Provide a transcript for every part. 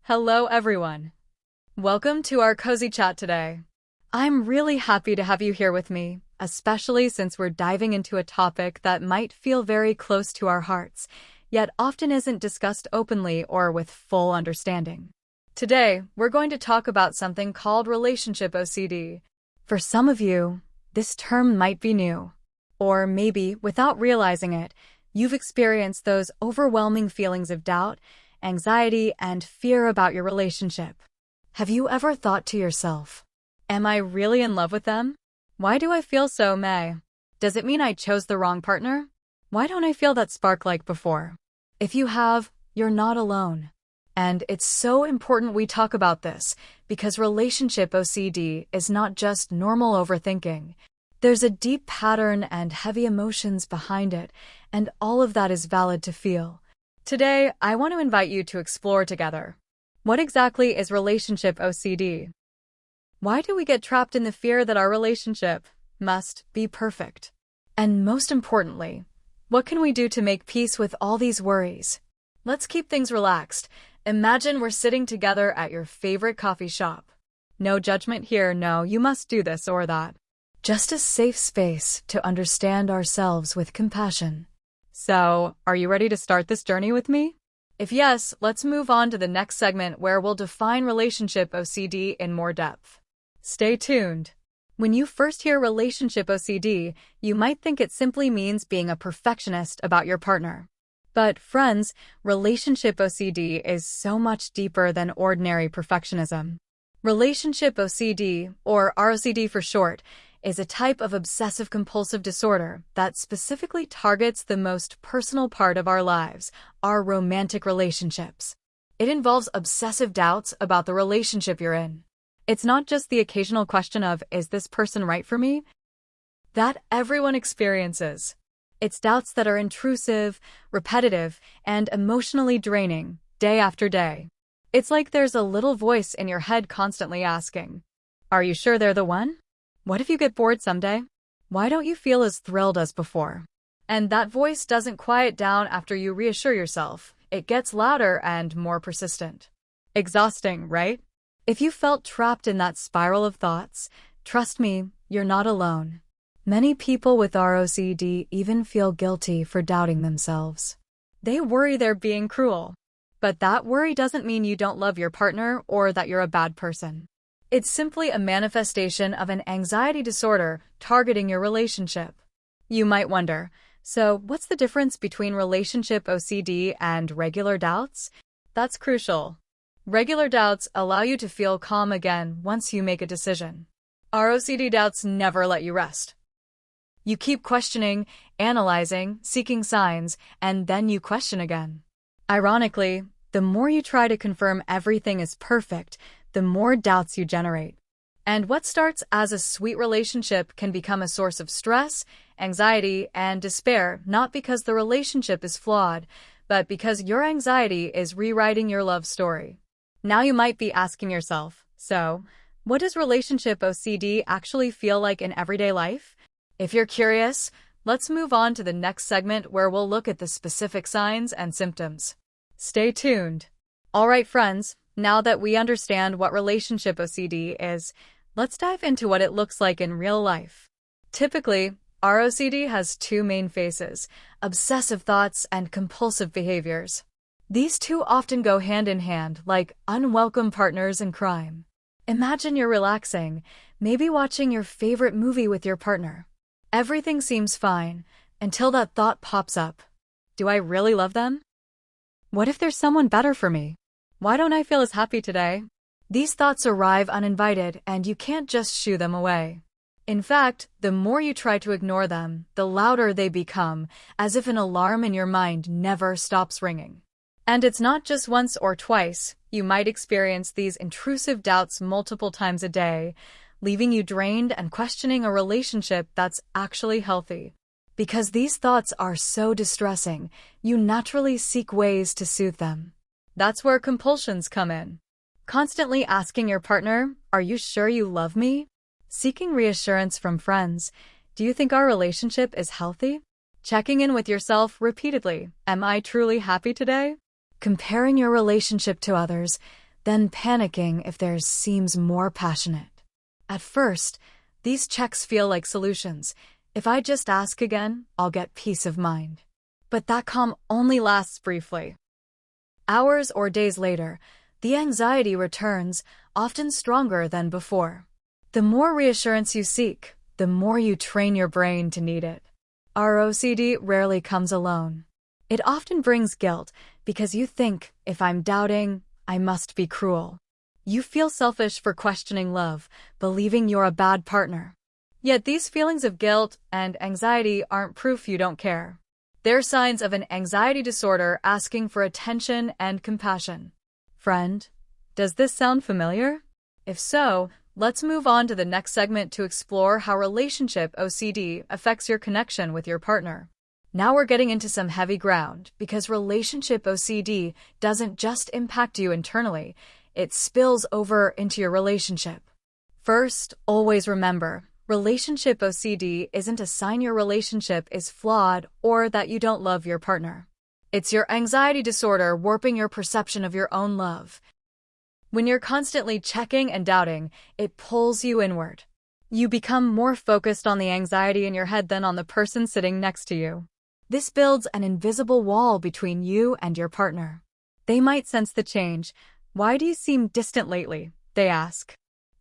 Hello, everyone. Welcome to our cozy chat today. I'm really happy to have you here with me, especially since we're diving into a topic that might feel very close to our hearts, yet often isn't discussed openly or with full understanding. Today, we're going to talk about something called relationship OCD. For some of you, this term might be new. Or maybe, without realizing it, you've experienced those overwhelming feelings of doubt, anxiety, and fear about your relationship. Have you ever thought to yourself, am I really in love with them? Why do I feel so meh? Does it mean I chose the wrong partner? Why don't I feel that spark like before? If you have, you're not alone. And it's so important we talk about this, because relationship OCD is not just normal overthinking. There's a deep pattern and heavy emotions behind it, and all of that is valid to feel. Today, I want to invite you to explore together. What exactly is relationship OCD? Why do we get trapped in the fear that our relationship must be perfect? And most importantly, what can we do to make peace with all these worries? Let's keep things relaxed. Imagine we're sitting together at your favorite coffee shop. No judgment here, no, you must do this or that. Just a safe space to understand ourselves with compassion. So, are you ready to start this journey with me? If yes, let's move on to the next segment where we'll define relationship OCD in more depth. Stay tuned. When you first hear relationship OCD, you might think it simply means being a perfectionist about your partner. But friends, relationship OCD is so much deeper than ordinary perfectionism. Relationship OCD, or ROCD for short, is a type of obsessive-compulsive disorder that specifically targets the most personal part of our lives, our romantic relationships. It involves obsessive doubts about the relationship you're in. It's not just the occasional question of, is this person right for me? That everyone experiences. It's doubts that are intrusive, repetitive, and emotionally draining, day after day. It's like there's a little voice in your head constantly asking, are you sure they're the one? What if you get bored someday? Why don't you feel as thrilled as before? And that voice doesn't quiet down after you reassure yourself. It gets louder and more persistent. Exhausting, right? If you felt trapped in that spiral of thoughts, trust me, you're not alone. Many people with ROCD even feel guilty for doubting themselves. They worry they're being cruel. But that worry doesn't mean you don't love your partner or that you're a bad person. It's simply a manifestation of an anxiety disorder targeting your relationship. You might wonder, so what's the difference between relationship OCD and regular doubts? That's crucial. Regular doubts allow you to feel calm again once you make a decision. ROCD doubts never let you rest. You keep questioning, analyzing, seeking signs, and then you question again. Ironically, the more you try to confirm everything is perfect, the more doubts you generate. And what starts as a sweet relationship can become a source of stress, anxiety, and despair, not because the relationship is flawed, but because your anxiety is rewriting your love story. Now you might be asking yourself, so, what does relationship OCD actually feel like in everyday life? If you're curious, let's move on to the next segment where we'll look at the specific signs and symptoms. Stay tuned. All right, friends. Now that we understand what relationship OCD is, let's dive into what it looks like in real life. Typically, ROCD has two main phases, obsessive thoughts and compulsive behaviors. These two often go hand in hand, like unwelcome partners in crime. Imagine you're relaxing, maybe watching your favorite movie with your partner. Everything seems fine, until that thought pops up. Do I really love them? What if there's someone better for me? Why don't I feel as happy today? These thoughts arrive uninvited, and you can't just shoo them away. In fact, the more you try to ignore them, the louder they become, as if an alarm in your mind never stops ringing. And it's not just once or twice. You might experience these intrusive doubts multiple times a day, leaving you drained and questioning a relationship that's actually healthy. Because these thoughts are so distressing, you naturally seek ways to soothe them. That's where compulsions come in. Constantly asking your partner, are you sure you love me? Seeking reassurance from friends, do you think our relationship is healthy? Checking in with yourself repeatedly, am I truly happy today? Comparing your relationship to others, then panicking if theirs seems more passionate. At first, these checks feel like solutions. If I just ask again, I'll get peace of mind. But that calm only lasts briefly. Hours or days later, the anxiety returns, often stronger than before. The more reassurance you seek, the more you train your brain to need it. ROCD rarely comes alone. It often brings guilt because you think, if I'm doubting, I must be cruel. You feel selfish for questioning love, believing you're a bad partner. Yet these feelings of guilt and anxiety aren't proof you don't care. They're signs of an anxiety disorder asking for attention and compassion. Friend, does this sound familiar? If so, let's move on to the next segment to explore how relationship OCD affects your connection with your partner. Now we're getting into some heavy ground because relationship OCD doesn't just impact you internally, it spills over into your relationship. First, always remember, relationship OCD isn't a sign your relationship is flawed or that you don't love your partner. It's your anxiety disorder warping your perception of your own love. When you're constantly checking and doubting, it pulls you inward. You become more focused on the anxiety in your head than on the person sitting next to you. This builds an invisible wall between you and your partner. They might sense the change. Why do you seem distant lately? They ask.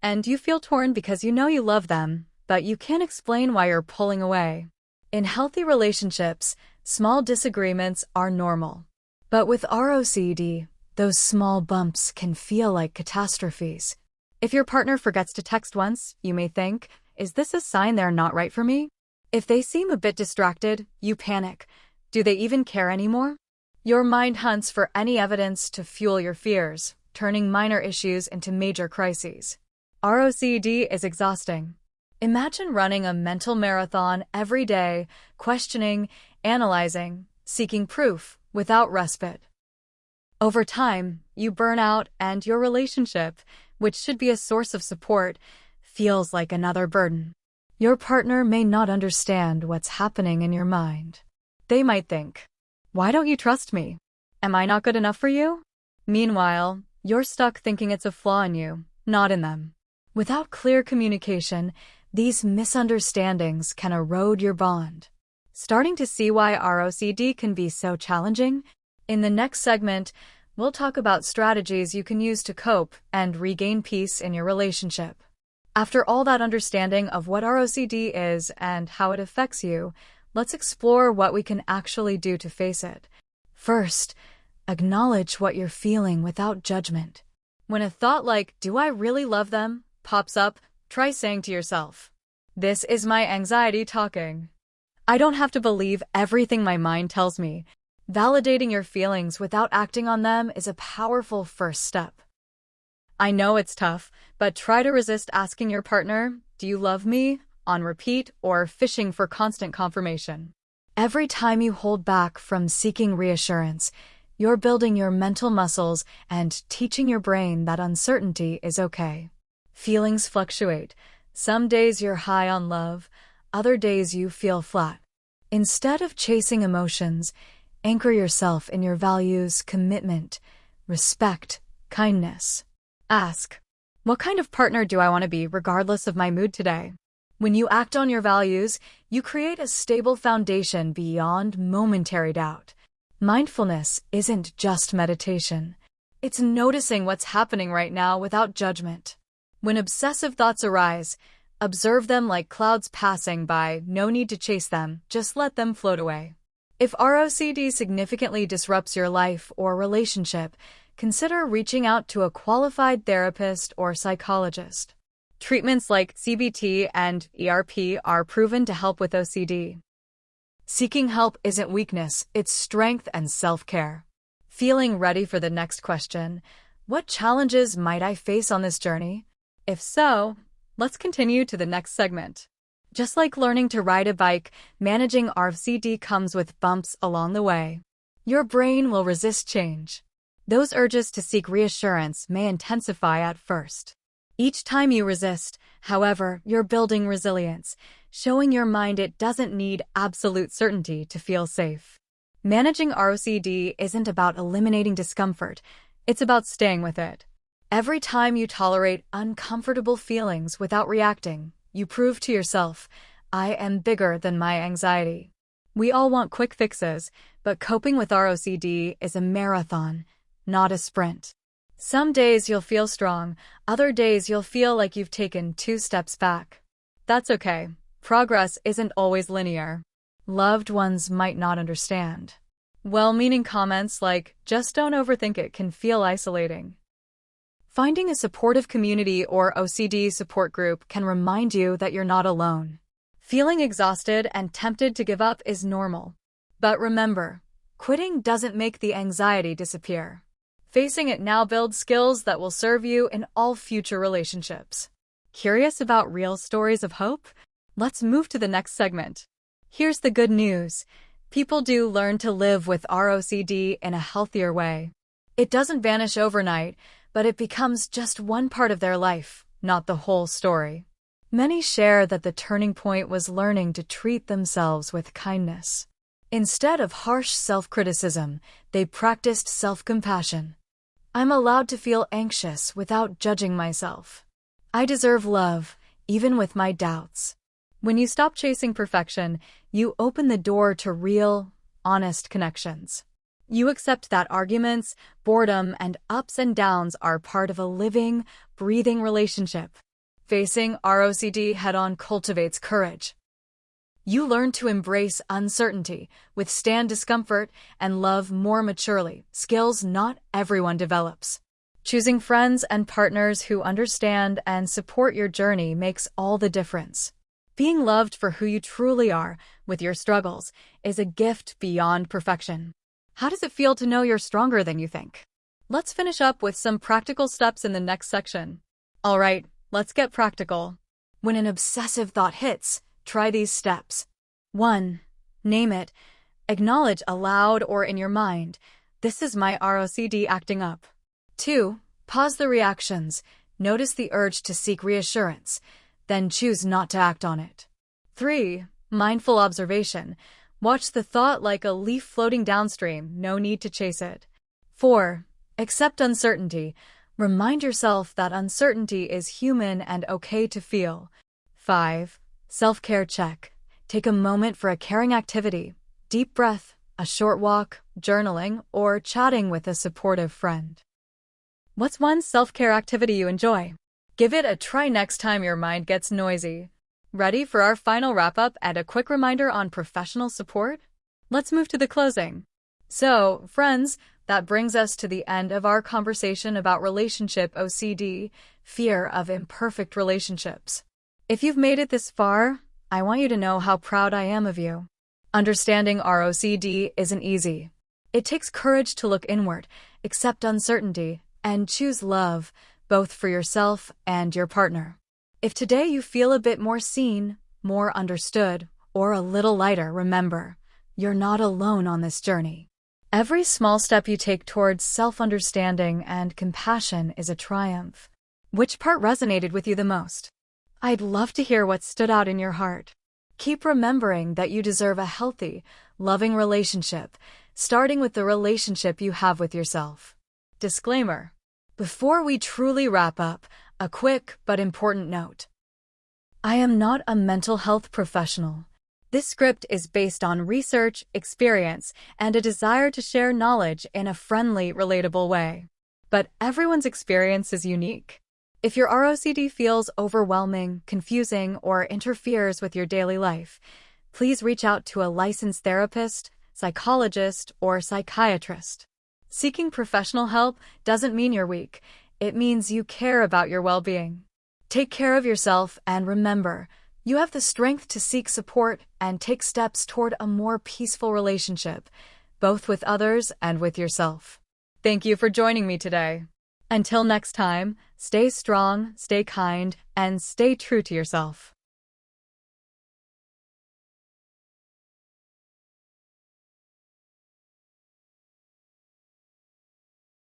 And you feel torn because you know you love them, but you can't explain why you're pulling away. In healthy relationships, small disagreements are normal. But with ROCD, those small bumps can feel like catastrophes. If your partner forgets to text once, you may think, is this a sign they're not right for me? If they seem a bit distracted, you panic. Do they even care anymore? Your mind hunts for any evidence to fuel your fears, turning minor issues into major crises. ROCD is exhausting. Imagine running a mental marathon every day, questioning, analyzing, seeking proof, without respite. Over time, you burn out and your relationship, which should be a source of support, feels like another burden. Your partner may not understand what's happening in your mind. They might think, why don't you trust me? Am I not good enough for you? Meanwhile, you're stuck thinking it's a flaw in you, not in them. Without clear communication, these misunderstandings can erode your bond. Starting to see why ROCD can be so challenging? In the next segment, we'll talk about strategies you can use to cope and regain peace in your relationship. After all that understanding of what ROCD is and how it affects you, let's explore what we can actually do to face it. First, acknowledge what you're feeling without judgment. When a thought like, do I really love them, pops up, try saying to yourself, this is my anxiety talking. I don't have to believe everything my mind tells me. Validating your feelings without acting on them is a powerful first step. I know it's tough, but try to resist asking your partner, do you love me, on repeat or fishing for constant confirmation. Every time you hold back from seeking reassurance, you're building your mental muscles and teaching your brain that uncertainty is okay. Feelings fluctuate. Some days you're high on love, other days you feel flat. Instead of chasing emotions, anchor yourself in your values, commitment, respect, kindness. Ask, what kind of partner do I want to be regardless of my mood today? When you act on your values, you create a stable foundation beyond momentary doubt. Mindfulness isn't just meditation. It's noticing what's happening right now without judgment. When obsessive thoughts arise, observe them like clouds passing by, no need to chase them, just let them float away. If ROCD significantly disrupts your life or relationship, consider reaching out to a qualified therapist or psychologist. Treatments like CBT and ERP are proven to help with OCD. Seeking help isn't weakness, it's strength and self-care. Feeling ready for the next question? What challenges might I face on this journey? If so, let's continue to the next segment. Just like learning to ride a bike, managing ROCD comes with bumps along the way. Your brain will resist change. Those urges to seek reassurance may intensify at first. Each time you resist, however, you're building resilience, showing your mind it doesn't need absolute certainty to feel safe. Managing ROCD isn't about eliminating discomfort, it's about staying with it. Every time you tolerate uncomfortable feelings without reacting, you prove to yourself, I am bigger than my anxiety. We all want quick fixes, but coping with ROCD is a marathon, not a sprint. Some days you'll feel strong, other days you'll feel like you've taken 2 steps back. That's okay. Progress isn't always linear. Loved ones might not understand. Well-meaning comments like, just don't overthink it, can feel isolating. Finding a supportive community or OCD support group can remind you that you're not alone. Feeling exhausted and tempted to give up is normal. But remember, quitting doesn't make the anxiety disappear. Facing it now builds skills that will serve you in all future relationships. Curious about real stories of hope? Let's move to the next segment. Here's the good news. People do learn to live with ROCD in a healthier way. It doesn't vanish overnight, but it becomes just one part of their life, not the whole story. Many share that the turning point was learning to treat themselves with kindness. Instead of harsh self-criticism, they practiced self-compassion. I'm allowed to feel anxious without judging myself. I deserve love, even with my doubts. When you stop chasing perfection, you open the door to real, honest connections. You accept that arguments, boredom, and ups and downs are part of a living, breathing relationship. Facing ROCD head-on cultivates courage. You learn to embrace uncertainty, withstand discomfort, and love more maturely, skills not everyone develops. Choosing friends and partners who understand and support your journey makes all the difference. Being loved for who you truly are, with your struggles, is a gift beyond perfection. How does it feel to know you're stronger than you think? Let's finish up with some practical steps in the next section. All right, let's get practical. When an obsessive thought hits, try these steps. 1. Name it. Acknowledge aloud or in your mind, this is my ROCD acting up. 2. Pause the reactions. Notice the urge to seek reassurance, then choose not to act on it. 3. Mindful observation. Watch the thought like a leaf floating downstream, no need to chase it. 4. Accept uncertainty. Remind yourself that uncertainty is human and okay to feel. 5. Self-care check. Take a moment for a caring activity, deep breath, a short walk, journaling, or chatting with a supportive friend. What's one self-care activity you enjoy? Give it a try next time your mind gets noisy. Ready for our final wrap-up and a quick reminder on professional support? Let's move to the closing. So, friends, that brings us to the end of our conversation about relationship OCD, fear of imperfect relationships. If you've made it this far, I want you to know how proud I am of you. Understanding ROCD isn't easy. It takes courage to look inward, accept uncertainty, and choose love, both for yourself and your partner. If today you feel a bit more seen, more understood, or a little lighter, remember, you're not alone on this journey. Every small step you take towards self-understanding and compassion is a triumph. Which part resonated with you the most? I'd love to hear what stood out in your heart. Keep remembering that you deserve a healthy, loving relationship, starting with the relationship you have with yourself. Disclaimer. Before we truly wrap up, a quick but important note. I am not a mental health professional. This script is based on research, experience, and a desire to share knowledge in a friendly, relatable way. But everyone's experience is unique. If your ROCD feels overwhelming, confusing, or interferes with your daily life, please reach out to a licensed therapist, psychologist, or psychiatrist. Seeking professional help doesn't mean you're weak. It means you care about your well-being. Take care of yourself and remember, you have the strength to seek support and take steps toward a more peaceful relationship, both with others and with yourself. Thank you for joining me today. Until next time, stay strong, stay kind, and stay true to yourself.